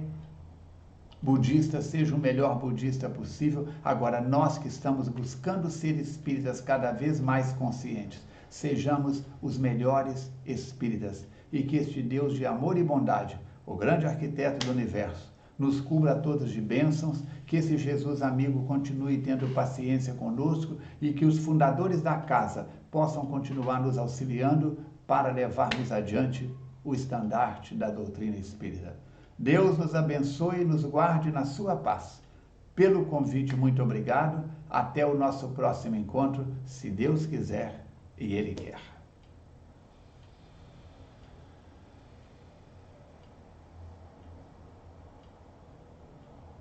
budista, seja o melhor budista possível. Agora, nós que estamos buscando ser espíritas cada vez mais conscientes, sejamos os melhores espíritas e que este Deus de amor e bondade, o grande arquiteto do universo, nos cubra a todos de bênçãos, que esse Jesus amigo continue tendo paciência conosco e que os fundadores da casa possam continuar nos auxiliando para levarmos adiante o estandarte da doutrina espírita. Deus nos abençoe e nos guarde na sua paz. Pelo convite, muito obrigado. Até o nosso próximo encontro, se Deus quiser e Ele quer.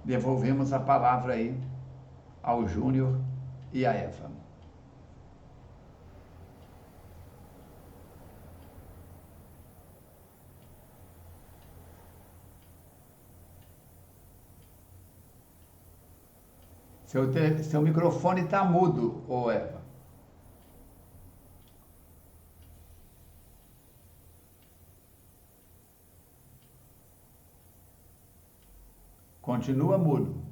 Devolvemos a palavra aí ao Júnior e à Eva. Seu microfone está mudo, ô Eva. Continua mudo.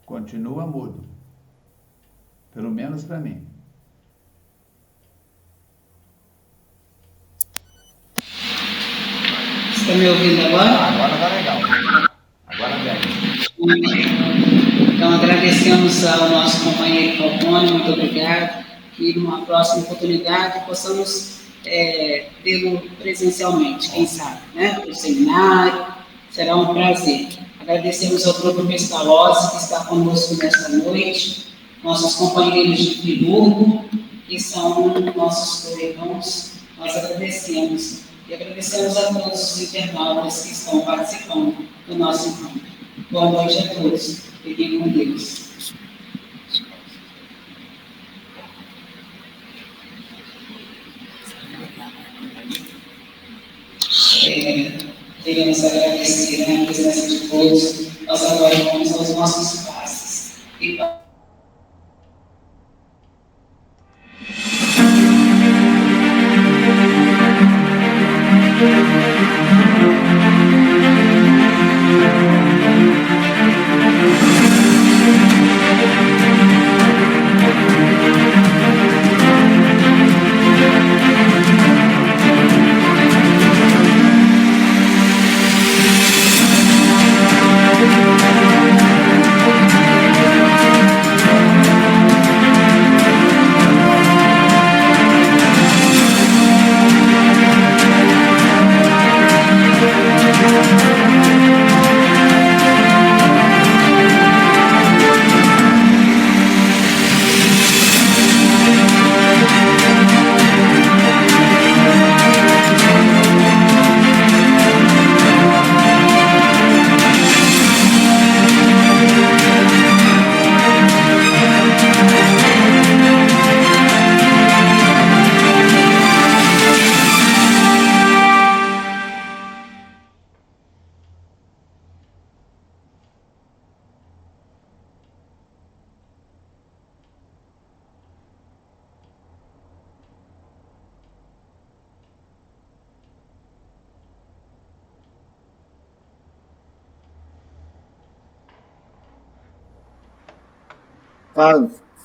Continua mudo. Pelo menos para mim. Está me ouvindo agora? Agora está legal. Agora bem. Então, agradecemos ao nosso companheiro Falcone, muito obrigado. E numa próxima oportunidade possamos tê-lo presencialmente, quem sabe, né? Pelo seminário, será um prazer. Agradecemos ao grupo Pestalozzi que está conosco nesta noite, nossos companheiros de Friburgo, que são nossos co-irmãos, nós agradecemos. E agradecemos a todos os internautas que estão participando do nosso encontro. Boa noite a todos. Fiquem com Deus. Queremos agradecer a presença de todos. Nós agora vamos aos nossos passos.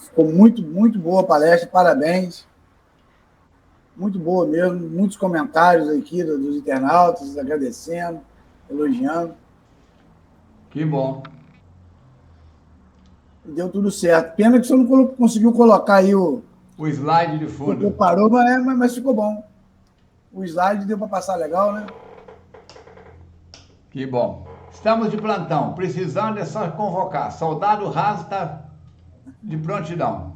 Ficou muito boa a palestra, parabéns. Muito boa mesmo, muitos comentários aqui dos internautas, agradecendo, elogiando. Que bom. Deu tudo certo. Pena que você não conseguiu colocar aí o slide de fundo. Parou, mas ficou bom. O slide deu para passar legal, né? Que bom. Estamos de plantão. Precisando é só convocar. Soldado Raso está de prontidão.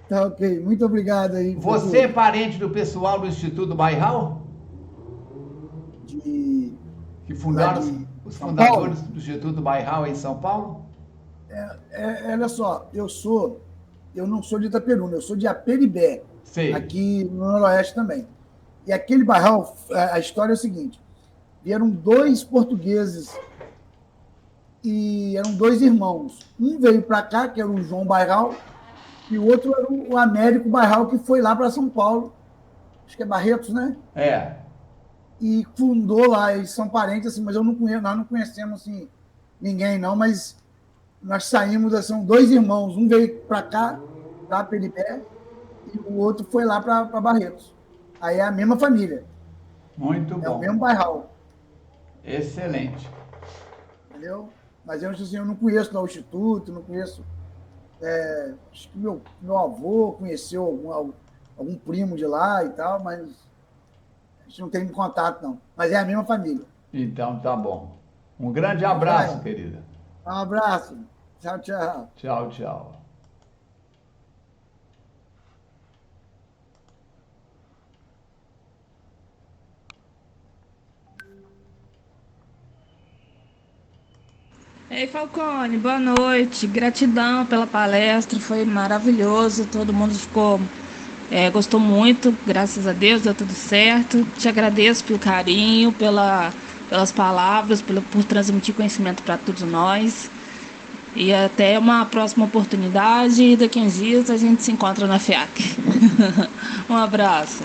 Tá ok. Muito obrigado aí. Você é parente do pessoal do Instituto Bairral? De Que fundaram lá de os São fundadores Paulo? do Instituto Bairral em São Paulo? Olha só, eu não sou de Itaperuna, eu sou de Aperibé, Sei. aqui no Noroeste também. E aquele bairral, a história é o seguinte: vieram dois portugueses e eram dois irmãos. Um veio para cá, que era o João Bairral, e o outro era o Américo Bairral, que foi lá para São Paulo, acho que é Barretos, né? É. E fundou lá, eles são parentes, assim, mas eu não conheço, nós não conhecemos assim, ninguém, não, mas nós saímos, assim, são dois irmãos, um veio para cá, para Peribé, e o outro foi lá para Barretos. Aí é a mesma família, Muito é o bom. mesmo bairral, Excelente. entendeu? Mas eu, assim, eu não conheço lá o Instituto, não conheço. Acho que meu avô conheceu algum primo de lá e tal, mas a gente não tem contato, não. Mas é a mesma família. Então tá bom. Um grande abraço, querida. Um abraço. Tchau, tchau. Tchau, tchau. Ei, Falcone, boa noite. Gratidão pela palestra, foi maravilhoso. Todo mundo gostou muito, graças a Deus, deu tudo certo. Te agradeço pelo carinho, pelas palavras, por transmitir conhecimento para todos nós. E até uma próxima oportunidade. Daqui a uns dias a gente se encontra na FIAC. Um abraço.